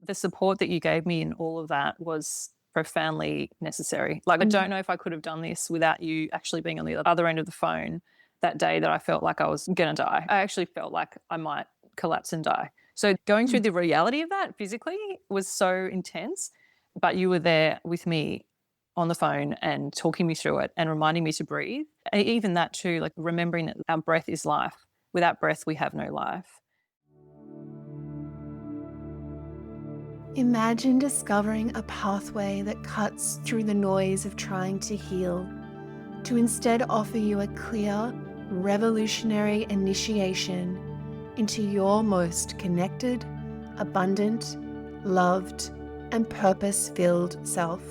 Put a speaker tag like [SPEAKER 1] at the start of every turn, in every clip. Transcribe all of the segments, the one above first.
[SPEAKER 1] The support that you gave me in all of that was profoundly necessary. Like, I don't know if I could have done this without you actually being on the other end of the phone that day that I felt like I was going to die. I actually felt like I might collapse and die. So going through the reality of that physically was so intense, but you were there with me on the phone and talking me through it and reminding me to breathe. And even that too, like remembering that our breath is life. Without breath, we have no life.
[SPEAKER 2] Imagine discovering a pathway that cuts through the noise of trying to heal, to instead offer you a clear, revolutionary initiation into your most connected, abundant, loved, and purpose-filled self.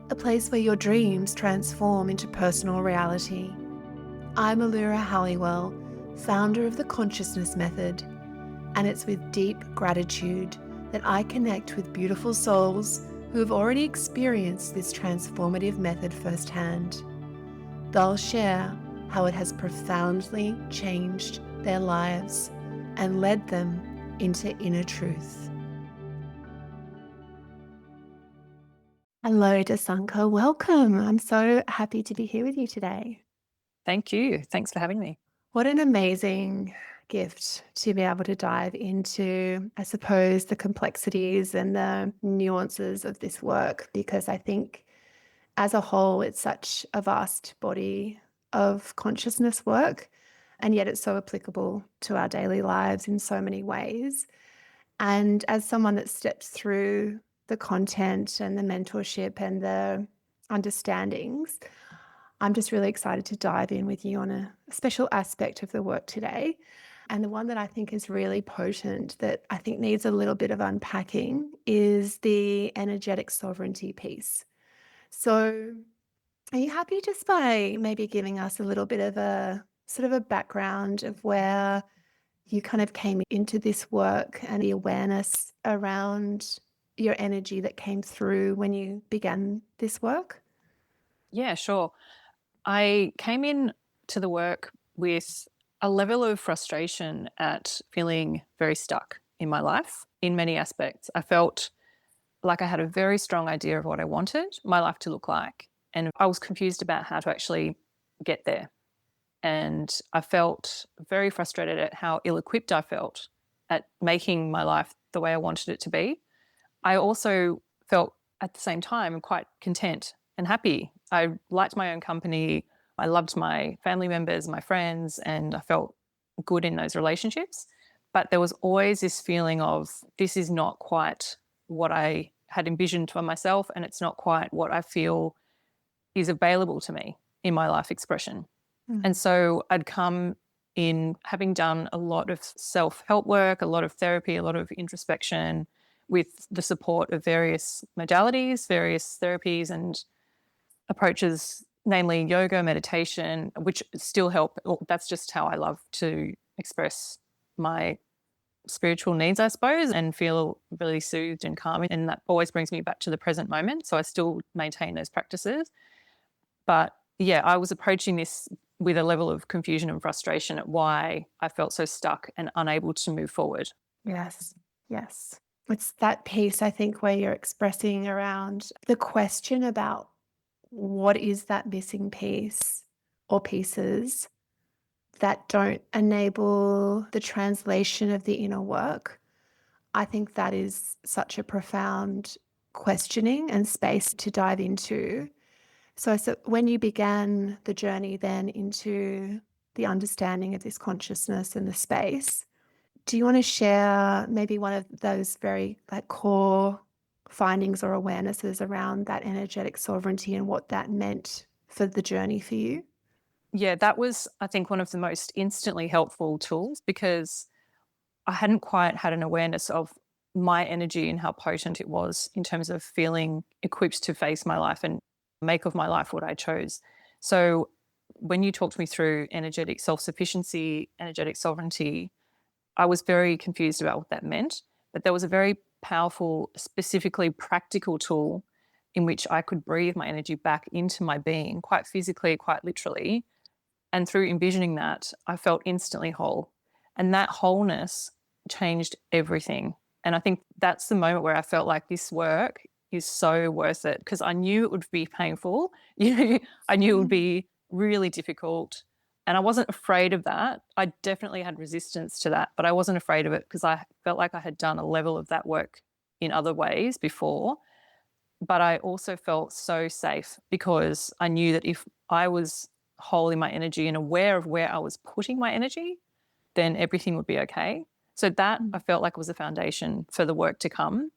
[SPEAKER 2] A place where your dreams transform into personal reality. I'm Allura Halliwell, founder of the Consciousness Method, and it's with deep gratitude that I connect with beautiful souls who have already experienced this transformative method firsthand. They'll share how it has profoundly changed their lives and led them into inner truth. Hello, Desanka. Welcome. I'm so happy to be here with you today.
[SPEAKER 1] Thank you. Thanks for having me.
[SPEAKER 2] What an amazing gift to be able to dive into, I suppose, the complexities and the nuances of this work, because I think as a whole, it's such a vast body of consciousness work, and yet it's so applicable to our daily lives in so many ways. And as someone that steps through the content and the mentorship and the understandings, I'm just really excited to dive in with you on a special aspect of the work today. And the one that I think is really potent, that I think needs a little bit of unpacking, is the energetic sovereignty piece. So, are you happy just by maybe giving us a little bit of a sort of a background of where you kind of came into this work and the awareness around your energy that came through when you began this work?
[SPEAKER 1] Yeah, sure. I came in to the work with a level of frustration at feeling very stuck in my life in many aspects. I felt like I had a very strong idea of what I wanted my life to look like. And I was confused about how to actually get there. And I felt very frustrated at how ill equipped I felt at making my life the way I wanted it to be. I also felt at the same time quite content and happy. I liked my own company. I loved my family members, my friends, and I felt good in those relationships. But there was always this feeling of this is not quite what I had envisioned for myself, and it's not quite what I feel is available to me in my life expression. And so I'd come in having done a lot of self-help work, a lot of therapy, a lot of introspection with the support of various modalities, various therapies and approaches, namely yoga, meditation, which still help. That's just how I love to express my spiritual needs, I suppose, and feel really soothed and calm. And that always brings me back to the present moment. So I still maintain those practices. But yeah, I was approaching this with a level of confusion and frustration at why I felt so stuck and unable to move forward.
[SPEAKER 2] Yes, yes. It's that piece, I think, where you're expressing around the question about what is that missing piece or pieces that don't enable the translation of the inner work. I think that is such a profound questioning and space to dive into. So when you began the journey then into the understanding of this consciousness and the space, do you want to share maybe one of those very like core findings or awarenesses around that energetic sovereignty and what that meant for the journey for you?
[SPEAKER 1] Yeah, that was, I think, one of the most instantly helpful tools because I hadn't quite had an awareness of my energy and how potent it was in terms of feeling equipped to face my life and make of my life what I chose. So when you talked me through energetic self-sufficiency, energetic sovereignty, I was very confused about what that meant. But there was a very powerful, specifically practical tool in which I could breathe my energy back into my being, quite physically, quite literally. And through envisioning that, I felt instantly whole. And that wholeness changed everything. And I think that's the moment where I felt like this work is so worth it, because I knew it would be painful. I knew it would
[SPEAKER 2] Mm.
[SPEAKER 1] be really difficult. And I wasn't afraid of that. I definitely had resistance to that, but I wasn't afraid of it because I felt like I had done a level of that work in other ways before. But I also felt so safe because I knew that if I was holding my energy and aware of where I was putting my energy, then everything would be okay. So that I
[SPEAKER 2] Mm.
[SPEAKER 1] felt like was a foundation for the work to come.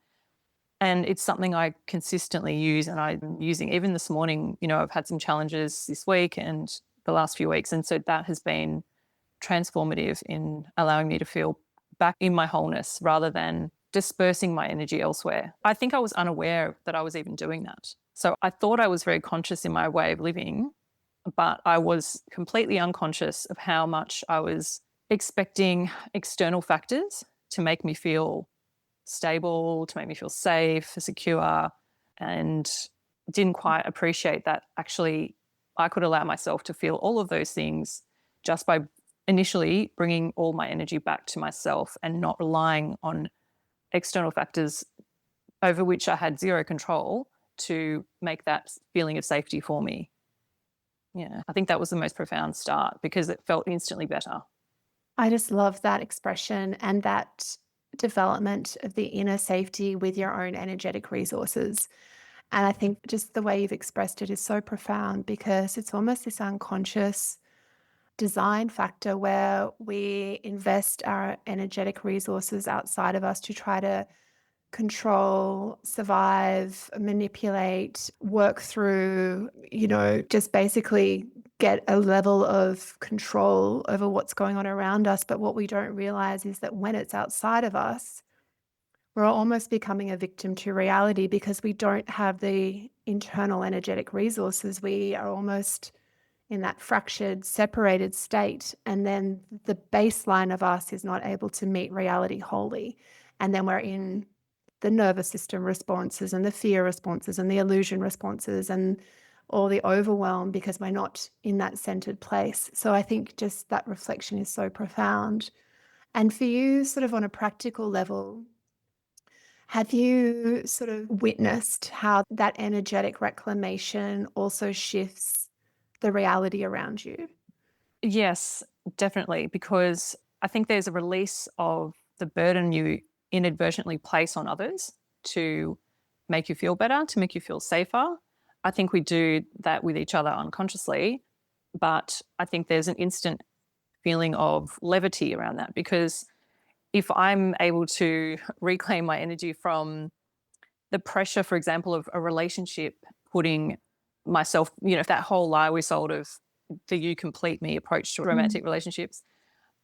[SPEAKER 1] And it's something I consistently use, and I'm using even this morning. I've had some challenges this week and the last few weeks. And so that has been transformative in allowing me to feel back in my wholeness rather than dispersing my energy elsewhere. I think I was unaware that I was even doing that. So I thought I was very conscious in my way of living, but I was completely unconscious of how much I was expecting external factors to make me feel stable, to make me feel safe, secure, and didn't quite appreciate that actually I could allow myself to feel all of those things just by initially bringing all my energy back to myself and not relying on external factors over which I had zero control to make that feeling of safety for me. Yeah, I think that was the most profound start because it felt instantly better.
[SPEAKER 2] I just love that expression and that development of the inner safety with your own energetic resources. And I think just the way you've expressed it is so profound because it's almost this unconscious design factor where we invest our energetic resources outside of us to try to control, survive, manipulate, work through, just basically get a level of control over what's going on around us. But what we don't realize is that when it's outside of us, we're almost becoming a victim to reality because we don't have the internal energetic resources. We are almost in that fractured, separated state. And then the baseline of us is not able to meet reality wholly. And then we're in the nervous system responses and the fear responses and the illusion responses and all the overwhelm because we're not in that centered place. So I think just that reflection is so profound. And for you, sort of on a practical level, have you sort of witnessed how that energetic reclamation also shifts the reality around you?
[SPEAKER 1] Yes, definitely, because I think there's a release of the burden you inadvertently place on others to make you feel better, to make you feel safer. I think we do that with each other unconsciously, but I think there's an instant feeling of levity around that because if I'm able to reclaim my energy from the pressure, for example, of a relationship putting myself, if that whole lie we sold of the you complete me approach to
[SPEAKER 2] Mm.
[SPEAKER 1] romantic relationships,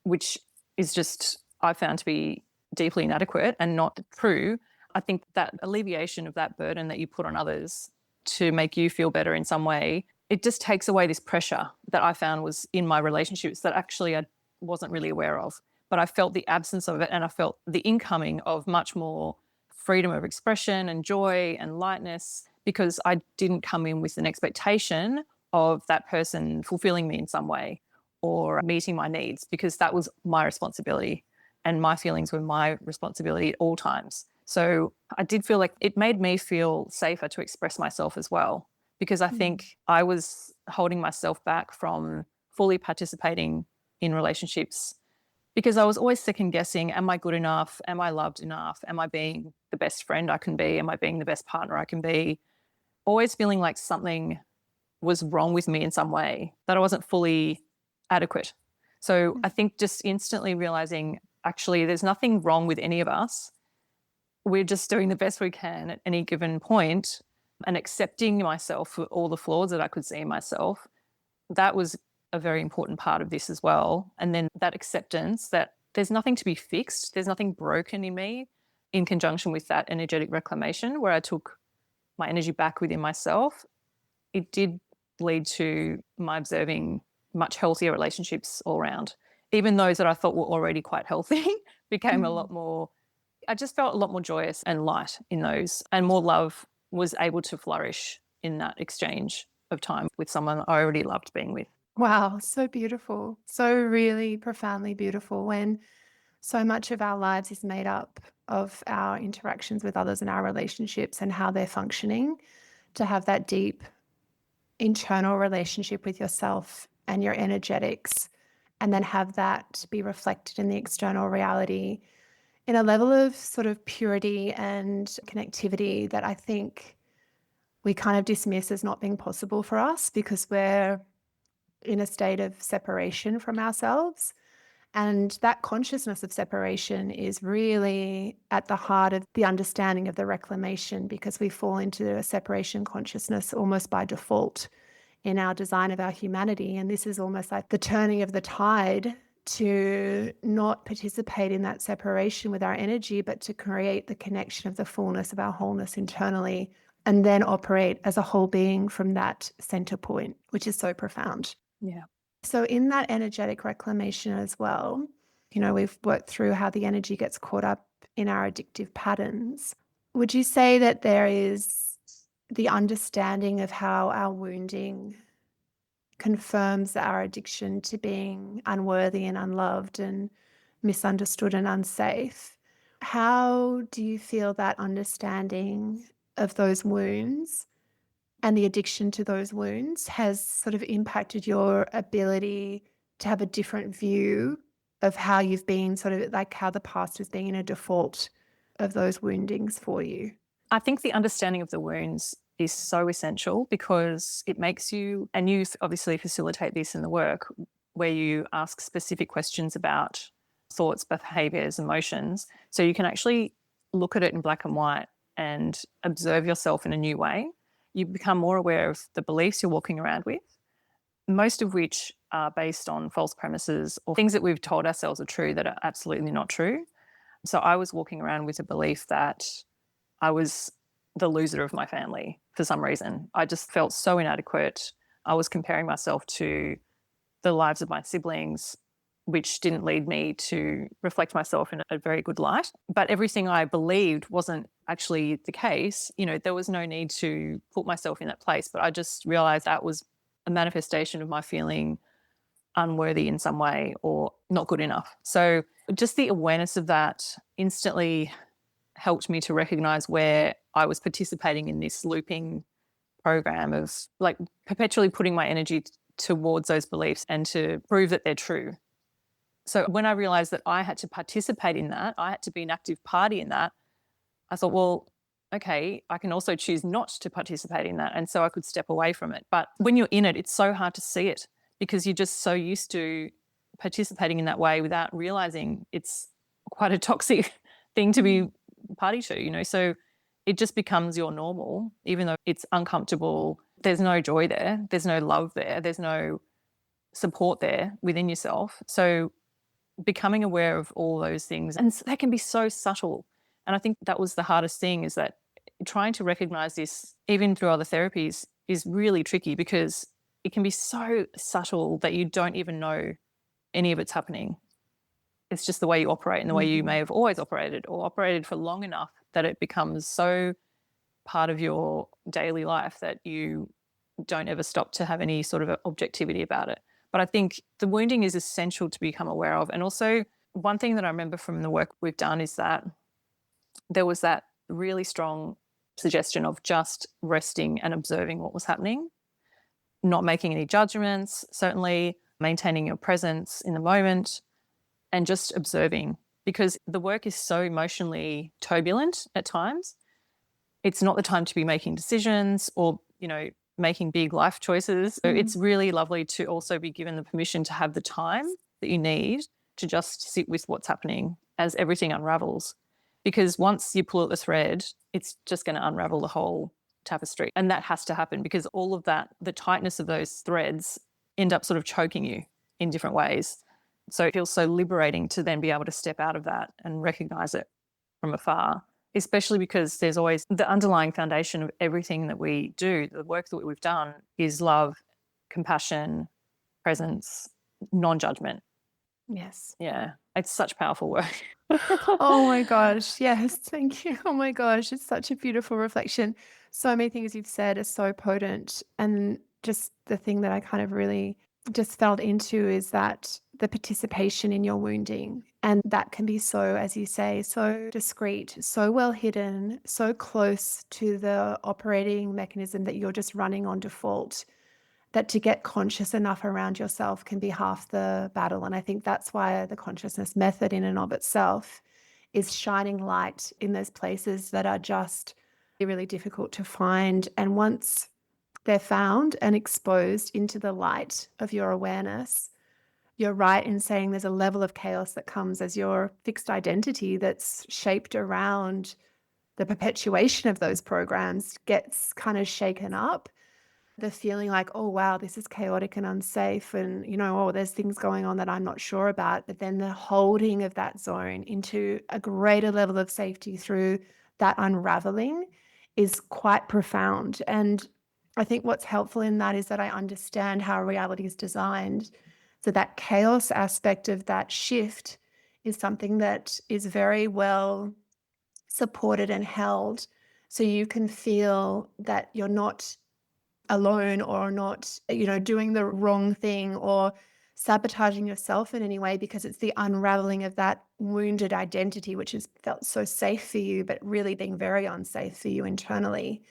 [SPEAKER 1] which is just, I found to be deeply inadequate and not true. I think that alleviation of that burden that you put on others to make you feel better in some way, it just takes away this pressure that I found was in my relationships that actually I wasn't really aware of. But I felt the absence of it and I felt the incoming of much more freedom of expression and joy and lightness because I didn't come in with an expectation of that person fulfilling me in some way or meeting my needs because that was my responsibility and my feelings were my responsibility at all times. So I did feel like it made me feel safer to express myself as well because I
[SPEAKER 2] Mm.
[SPEAKER 1] think I was holding myself back from fully participating in relationships because I was always second guessing, am I good enough? Am I loved enough? Am I being the best friend I can be? Am I being the best partner I can be? Always feeling like something was wrong with me in some way, that I wasn't fully adequate. So I
[SPEAKER 2] Mm.
[SPEAKER 1] think just instantly realizing actually there's nothing wrong with any of us. We're just doing the best we can at any given point and accepting myself for all the flaws that I could see in myself. That was a very important part of this as well. And then that acceptance that there's nothing to be fixed, there's nothing broken in me in conjunction with that energetic reclamation where I took my energy back within myself, it did lead to my observing much healthier relationships all around. Even those that I thought were already quite healthy became a
[SPEAKER 2] Mm.
[SPEAKER 1] lot more, I just felt a lot more joyous and light in those, and more love was able to flourish in that exchange of time with someone I already loved being with.
[SPEAKER 2] Wow, so beautiful. So really profoundly beautiful. When So much of our lives is made up of our interactions with others and our relationships and how they're functioning. To have that deep internal relationship with yourself and your energetics, and then have that be reflected in the external reality in a level of sort of purity and connectivity that I think we kind of dismiss as not being possible for us because we're in a state of separation from ourselves. And that consciousness of separation is really at the heart of the understanding of the reclamation, because we fall into a separation consciousness almost by default in our design of our humanity. And this is almost like the turning of the tide to not participate in that separation with our energy, but to create the connection of the fullness of our wholeness internally, and then operate as a whole being from that center point, which is so profound.
[SPEAKER 1] Yeah.
[SPEAKER 2] So in that energetic reclamation as well, we've worked through how the energy gets caught up in our addictive patterns. Would you say that there is the understanding of how our wounding confirms our addiction to being unworthy and unloved and misunderstood and unsafe? How do you feel that understanding of those wounds and the addiction to those wounds has sort of impacted your ability to have a different view of how you've been, sort of like how the past has been in a default of those woundings for you?
[SPEAKER 1] I think the understanding of the wounds is so essential because it makes you, and you obviously facilitate this in the work, where you ask specific questions about thoughts, behaviors, emotions. So you can actually look at it in black and white and observe yourself in a new way. You become more aware of the beliefs you're walking around with, most of which are based on false premises or things that we've told ourselves are true that are absolutely not true. So I was walking around with a belief that I was the loser of my family for some reason. I just felt so inadequate. I was comparing myself to the lives of my siblings, which didn't lead me to reflect myself in a very good light. But everything I believed wasn't actually the case. There was no need to put myself in that place, but I just realized that was a manifestation of my feeling unworthy in some way or not good enough. So just the awareness of that instantly helped me to recognize where I was participating in this looping program of like perpetually putting my energy towards those beliefs and to prove that they're true. So when I realized that I had to participate in that, I had to be an active party in that, I thought, well, okay, I can also choose not to participate in that. And so I could step away from it. But when you're in it, it's so hard to see it because you're just so used to participating in that way without realizing it's quite a toxic thing to be party to. So it just becomes your normal, even though it's uncomfortable. There's no joy there. There's no love there. There's no support there within yourself. So becoming aware of all those things, and that can be so subtle. And I think that was the hardest thing, is that trying to recognize this, even through other therapies, is really tricky because it can be so subtle that you don't even know any of it's happening. It's just the way you operate and the way you may have always operated or operated for long enough that it becomes so part of your daily life that you don't ever stop to have any sort of objectivity about it. But I think the wounding is essential to become aware of. And also, one thing that I remember from the work we've done is that there was that really strong suggestion of just resting and observing what was happening, not making any judgments, certainly maintaining your presence in the moment and just observing, because the work is so emotionally turbulent at times. It's not the time to be making decisions or, making big life choices. So it's really lovely to also be given the permission to have the time that you need to just sit with what's happening as everything unravels. Because once you pull at the thread, it's just going to unravel the whole tapestry. And that has to happen because all of that, the tightness of those threads end up sort of choking you in different ways. So it feels so liberating to then be able to step out of that and recognize it from afar, especially because there's always the underlying foundation of everything that we do. The work that we've done is love, compassion, presence, non-judgment.
[SPEAKER 2] Yes.
[SPEAKER 1] Yeah, it's such powerful work.
[SPEAKER 2] Oh my gosh. Yes. Thank you. Oh my gosh. It's such a beautiful reflection. So many things you've said are so potent. And just the thing that I kind of really just felt into is that the participation in your wounding. And that can be so, as you say, so discreet, so well hidden, so close to the operating mechanism that you're just running on default, that to get conscious enough around yourself can be half the battle. And I think that's why the consciousness method in and of itself is shining light in those places that are just really difficult to find. And once they're found and exposed into the light of your awareness, you're right in saying there's a level of chaos that comes as your fixed identity that's shaped around the perpetuation of those programs gets kind of shaken up. The feeling like, oh, wow, this is chaotic and unsafe. And, oh, there's things going on that I'm not sure about. But then the holding of that zone into a greater level of safety through that unraveling is quite profound. And I think what's helpful in that is that I understand how reality is designed. So that chaos aspect of that shift is something that is very well supported and held. So you can feel that you're not alone or not, doing the wrong thing or sabotaging yourself in any way, because it's the unraveling of that wounded identity, which has felt so safe for you, but really being very unsafe for you internally,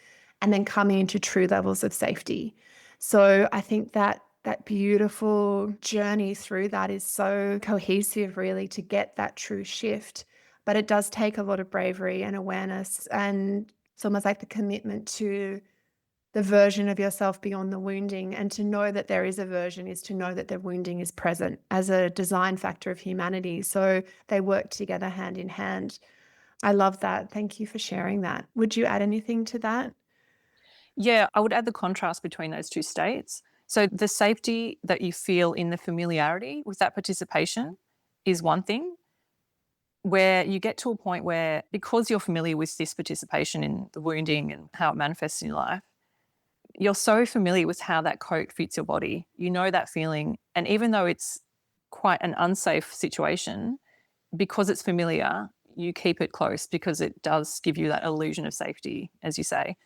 [SPEAKER 2] and then coming into true levels of safety. So I think that that beautiful journey through that is so cohesive, really, to get that true shift. But it does take a lot of bravery and awareness, and it's almost like the commitment to the version of yourself beyond the wounding. And to know that there is a version is to know that the wounding is present as a design factor of humanity. So they work together hand in hand. I love that. Thank you for sharing that. Would you add anything to that?
[SPEAKER 1] Yeah, I would add the contrast between those two states. So the safety that you feel in the familiarity with that participation is one thing, where you get to a point where, because you're familiar with this participation in the wounding and how it manifests in your life, you're so familiar with how that coat fits your body. You know that feeling. And even though it's quite an unsafe situation, because it's familiar, you keep it close because it does give you that illusion of safety, as you say.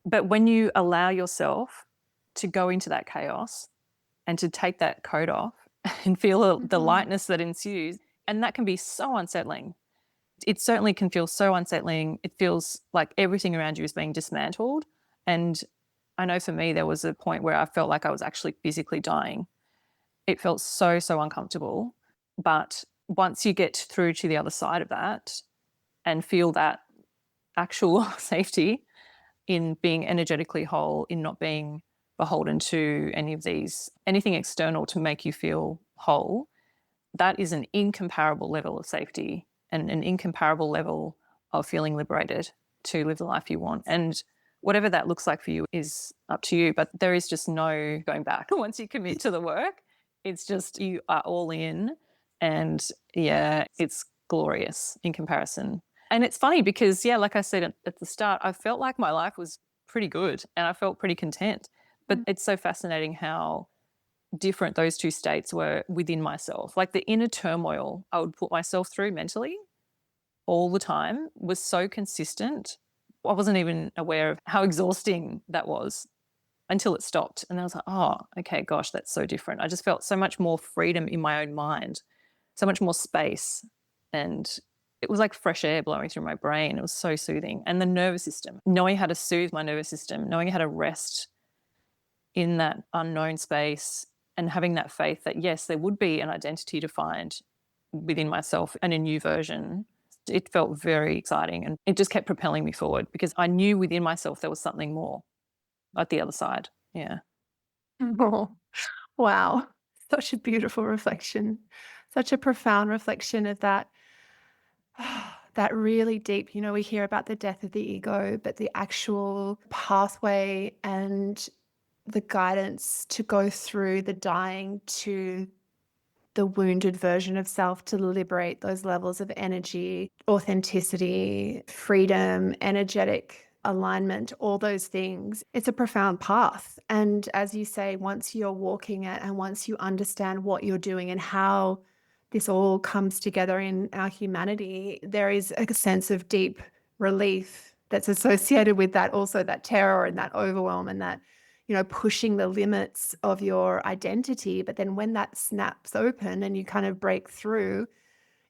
[SPEAKER 1] But when you allow yourself to go into that chaos and to take that coat off and feel the
[SPEAKER 2] Mhm.
[SPEAKER 1] lightness that ensues, and that can be so unsettling. It certainly can feel so unsettling. It feels like everything around you is being dismantled. And I know for me, there was a point where I felt like I was actually physically dying. It felt so, so uncomfortable. But once you get through to the other side of that and feel that actual safety in being energetically whole, in not being beholden to anything external to make you feel whole, that is an incomparable level of safety and an incomparable level of feeling liberated to live the life you want. And whatever that looks like for you is up to you. But there is just no going back. Once you commit to the work, it's just you are all in. And yeah, it's glorious in comparison. And it's funny because, yeah, like I said at the start, I felt like my life was pretty good and I felt pretty content. But it's so fascinating how different those two states were within myself. Like the inner turmoil I would put myself through mentally all the time was so consistent. I wasn't even aware of how exhausting that was until it stopped. And then I was like, oh, okay, gosh, that's so different. I just felt so much more freedom in my own mind, so much more space. And it was like fresh air blowing through my brain. It was so soothing. And the nervous system, knowing how to soothe my nervous system, knowing how to rest in that unknown space and having that faith that, yes, there would be an identity to find within myself and a new version. It felt very exciting and it just kept propelling me forward because I knew within myself there was something more at the other side. Yeah.
[SPEAKER 2] Oh, wow. Such a beautiful reflection. Such a profound reflection of that. That really deep, we hear about the death of the ego, but the actual pathway and the guidance to go through the dying to the wounded version of self, to liberate those levels of energy, authenticity, freedom, energetic alignment, all those things. It's a profound path. And as you say, once you're walking it and once you understand what you're doing and how this all comes together in our humanity, there is a sense of deep relief that's associated with that, also that terror and that overwhelm and that, pushing the limits of your identity. But then when that snaps open and you kind of break through,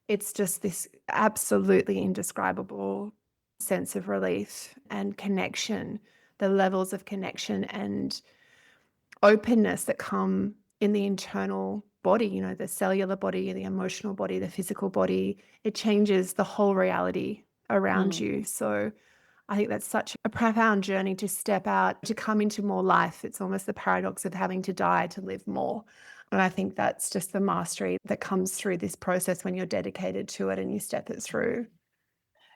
[SPEAKER 2] it's just this absolutely indescribable sense of relief and connection, the levels of connection and openness that come in the internal body, the cellular body, the emotional body, the physical body. It changes the whole reality around
[SPEAKER 1] Mm.
[SPEAKER 2] you. So I think that's such a profound journey to step out, to come into more life. It's almost the paradox of having to die to live more. And I think that's just the mastery that comes through this process when you're dedicated to it and you step it through.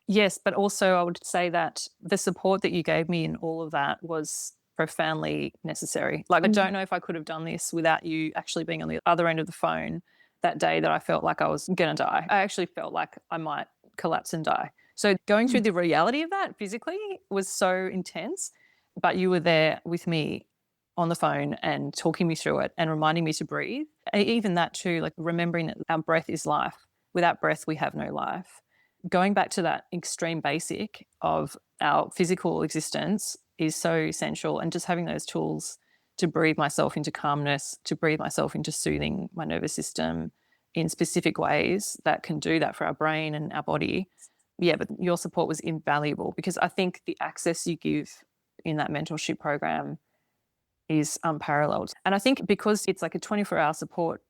[SPEAKER 1] Yes, but also I would say that the support that you gave me in all of that was profoundly necessary. Like, I
[SPEAKER 2] Mm.
[SPEAKER 1] don't know if I could have done this without you actually being on the other end of the phone that day that I felt like I was going to die. I actually felt like I might collapse and die. So going through
[SPEAKER 2] Mm.
[SPEAKER 1] the reality of that physically was so intense, but you were there with me on the phone and talking me through it and reminding me to breathe. Even that too, like remembering that our breath is life. Without breath, we have no life. Going back to that extreme basic of our physical existence is so essential. And just having those tools to breathe myself into calmness, to breathe myself into soothing my nervous system in specific ways that can do that for our brain and our body. Yeah, but your support was invaluable because I think the access you give in that mentorship program is unparalleled. And I think because it's like a 24-hour support,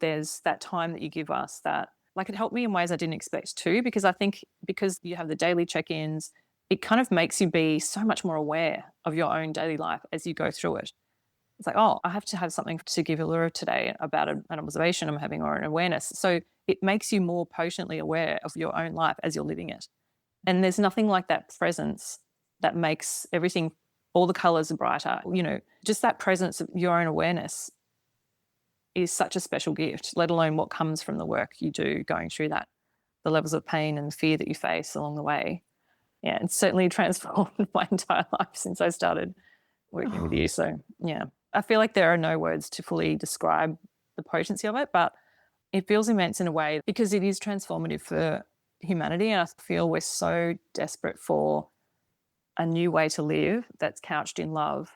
[SPEAKER 1] there's that time that you give us that, like, it helped me in ways I didn't expect to, because I think because you have the daily check-ins, it kind of makes you be so much more aware of your own daily life as you go through it. It's like, oh, I have to have something to give Allura today about an observation I'm having or an awareness. So it makes you more potently aware of your own life as you're living it. And there's nothing like that presence that makes everything, all the colors are brighter. Just that presence of your own awareness is such a special gift, let alone what comes from the work you do going through that, the levels of pain and fear that you face along the way. Yeah, it's certainly transformed my entire life since I started working with
[SPEAKER 2] Oh,
[SPEAKER 1] you. So, yeah, I feel like there are no words to fully describe the potency of it, but it feels immense in a way because it is transformative for humanity. And I feel we're so desperate for a new way to live that's couched in love,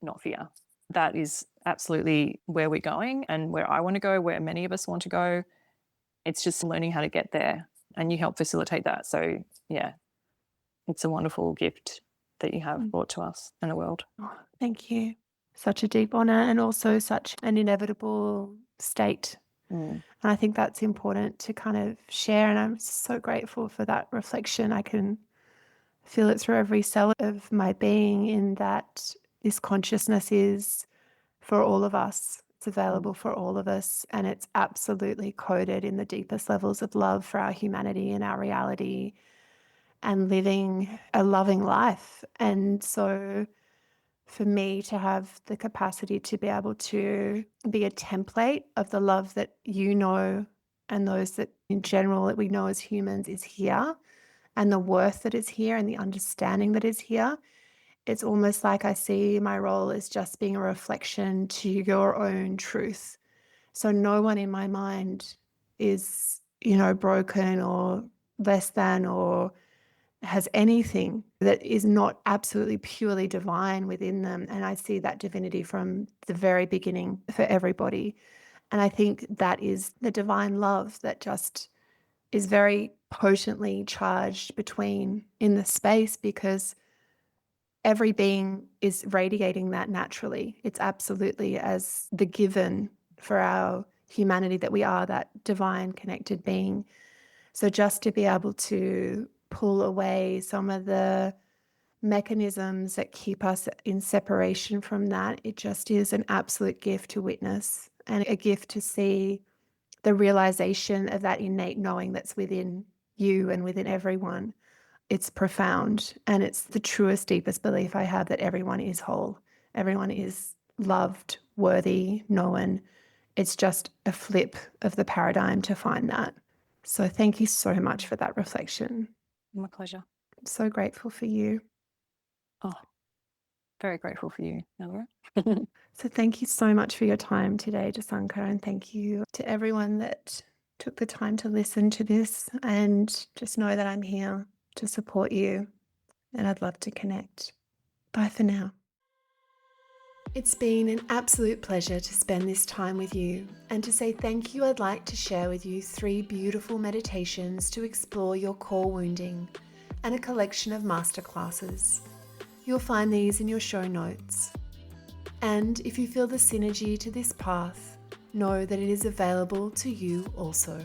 [SPEAKER 1] not fear. That is absolutely where we're going and where I want to go, where many of us want to go. It's just learning how to get there, and you help facilitate that. So, yeah, it's a wonderful gift that you have
[SPEAKER 2] mm.
[SPEAKER 1] brought to us and the world.
[SPEAKER 2] Oh, thank you. Such a deep honor and also such an inevitable state.
[SPEAKER 1] Mm.
[SPEAKER 2] And I think that's important to kind of share. And I'm so grateful for that reflection. I can feel it through every cell of my being, in that this consciousness is for all of us. It's
[SPEAKER 1] Mm.
[SPEAKER 2] available for all of us. And it's absolutely coded in the deepest levels of love for our humanity and our reality and living a loving life. And so for me to have the capacity to be able to be a template of the love that and those that in general that we know as humans is here, and the worth that is here and the understanding that is here. It's almost like I see my role as just being a reflection to your own truth. So no one in my mind is, broken or less than or has anything that is not absolutely purely divine within them. And I see that divinity from the very beginning for everybody. And I think that is the divine love that just is very potently charged between in the space, because every being is radiating that naturally. It's absolutely as the given for our humanity that we are that divine connected being. So just to be able to pull away some of the mechanisms that keep us in separation from that, it just is an absolute gift to witness and a gift to see the realization of that innate knowing that's within you and within everyone. It's profound, and it's the truest, deepest belief I have that everyone is whole. Everyone is loved, worthy, known. It's just a flip of the paradigm to find that. So thank you so much for that reflection.
[SPEAKER 1] My pleasure.
[SPEAKER 2] I'm so grateful for you.
[SPEAKER 1] Oh, very grateful for you, Allura.
[SPEAKER 2] So thank you so much for your time today, Desanka, and thank you to everyone that took the time to listen to this. And just know that I'm here to support you, and I'd love to connect. Bye for now. It's been an absolute pleasure to spend this time with you, and to say thank you, I'd like to share with you 3 beautiful meditations to explore your core wounding and a collection of masterclasses. You'll find these in your show notes. And if you feel the synergy to this path, know that it is available to you also.